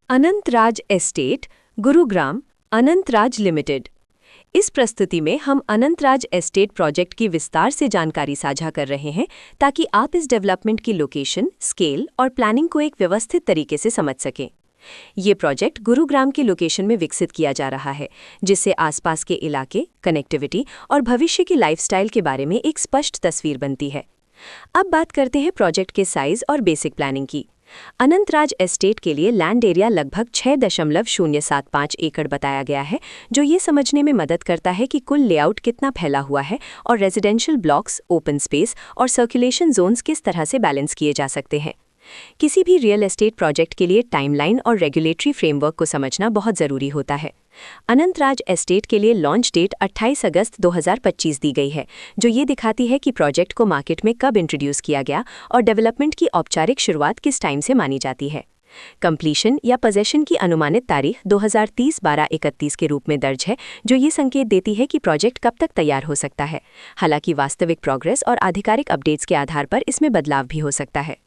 Anantraj estate, Gurugram, Anantraj limited. इस प्रस्तुति में हम अनंतराज एस्टेट प्रोजेक्ट की विस्तार से जानकारी साझा कर रहे हैं ताकि आप इस डेवलपमेंट की लोकेशन, स्केल और प्लानिंग को एक व्यवस्थित तरीके से समझ सकें। ये प्रोजेक्ट गुरुग्राम के लोकेशन में विकसित किया जा रहा है, जिससे आसपास के इलाके, कनेक्टिविटी और भविष्य की लाइफस्टाइल के बारे में एक स्पष्ट तस्वीर बनती है। अब बात करते हैं प्रोजेक्ट के साइज और बेसिक प्लानिंग की। अनंतराज एस्टेट के लिए लैंड एरिया लगभग 6.075 एकड़ बताया गया है, जो ये समझने में मदद करता है कि कुल लेआउट कितना फैला हुआ है और रेजिडेंशियल ब्लॉक्स, ओपन स्पेस और सर्कुलेशन जोन्स किस तरह से बैलेंस किए जा सकते हैं। किसी भी रियल एस्टेट प्रोजेक्ट के लिए टाइमलाइन और रेगुलेटरी फ्रेमवर्क को समझना बहुत ज़रूरी होता है। अनंतराज एस्टेट के लिए लॉन्च डेट 28 अगस्त 2025 दी गई है, जो ये दिखाती है कि प्रोजेक्ट को मार्केट में कब इंट्रोड्यूस किया गया और डेवलपमेंट की औपचारिक शुरुआत किस टाइम से मानी जाती है। कंप्लीशन या पोजेशन की अनुमानित तारीख 2030-12-31 के रूप में दर्ज है, जो ये संकेत देती है कि प्रोजेक्ट कब तक तैयार हो सकता है। हालांकि वास्तविक प्रोग्रेस और आधिकारिक अपडेट्स के आधार पर इसमें बदलाव भी हो सकता है।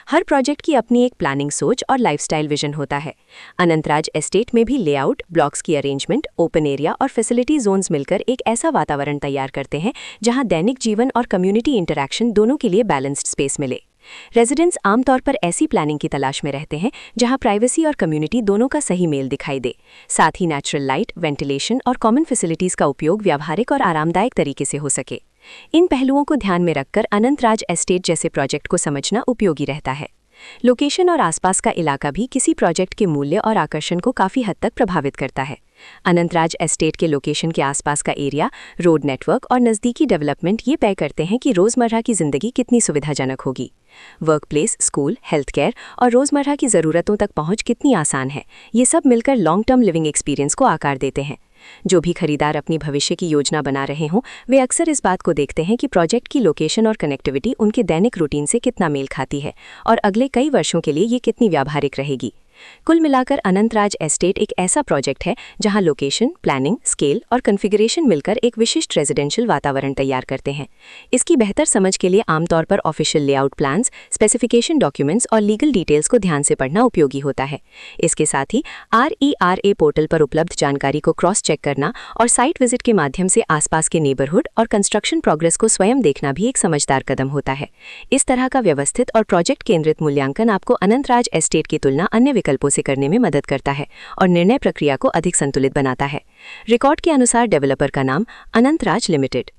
हर प्रोजेक्ट की अपनी एक प्लानिंग सोच और लाइफस्टाइल विजन होता है। अनंतराज एस्टेट में भी लेआउट, ब्लॉक्स की अरेंजमेंट, ओपन एरिया और फैसिलिटी जोन्स मिलकर एक ऐसा वातावरण तैयार करते हैं जहां दैनिक जीवन और कम्युनिटी इंटरैक्शन दोनों के लिए बैलेंस्ड स्पेस मिले। रेजिडेंट्स आमतौर पर ऐसी प्लानिंग की तलाश में रहते हैं जहां प्राइवेसी और कम्युनिटी दोनों का सही मेल दिखाई दे। साथ ही नेचुरल लाइट, वेंटिलेशन और कॉमन फैसिलिटीज का उपयोग व्यावहारिक और आरामदायक तरीके से हो सके। इन पहलुओं को ध्यान में रखकर अनंतराज एस्टेट जैसे प्रोजेक्ट को समझना उपयोगी रहता है। लोकेशन और आसपास का इलाका भी किसी प्रोजेक्ट के मूल्य और आकर्षण को काफ़ी हद तक प्रभावित करता है। अनंतराज एस्टेट के लोकेशन के आसपास का एरिया, रोड नेटवर्क और नज़दीकी डेवलपमेंट ये तय करते हैं कि रोज़मर्रा की ज़िंदगी कितनी सुविधाजनक होगी। वर्कप्लेस, स्कूल, हेल्थ केयर और रोज़मर्रा की ज़रूरतों तक पहुँच कितनी आसान है, ये सब मिलकर लॉन्ग टर्म लिविंग एक्सपीरियंस को आकार देते हैं। जो भी खरीदार अपनी भविष्य की योजना बना रहे हों, वे अक्सर इस बात को देखते हैं कि प्रोजेक्ट की लोकेशन और कनेक्टिविटी उनके दैनिक रूटीन से कितना मेल खाती है और अगले कई वर्षों के लिए ये कितनी व्यावहारिक रहेगी। कुल मिलाकर अनंतराज एस्टेट एक ऐसा प्रोजेक्ट है जहां लोकेशन, प्लानिंग, स्केल और कॉन्फ़िगरेशन मिलकर एक विशिष्ट रेजिडेंशियल वातावरण तैयार करते हैं। इसकी बेहतर समझ के लिए आमतौर पर official layout plans, specification documents और लीगल डिटेल्स को ध्यान से पढ़ना उपयोगी होता है। इसके साथ ही RERA पोर्टल पर उपलब्ध जानकारी को क्रॉस चेक करना और साइट विजिट के माध्यम से आसपास के नेबरहुड और कंस्ट्रक्शन प्रोग्रेस को स्वयं देखना भी एक समझदार कदम होता है। इस तरह का व्यवस्थित और प्रोजेक्ट केंद्रित मूल्यांकन आपको अनंतराज एस्टेट की तुलना अन्य विकल्पों से करने में मदद करता है और निर्णय प्रक्रिया को अधिक संतुलित बनाता है। रिकॉर्ड के अनुसार डेवलपर का नाम अनंतराज लिमिटेड।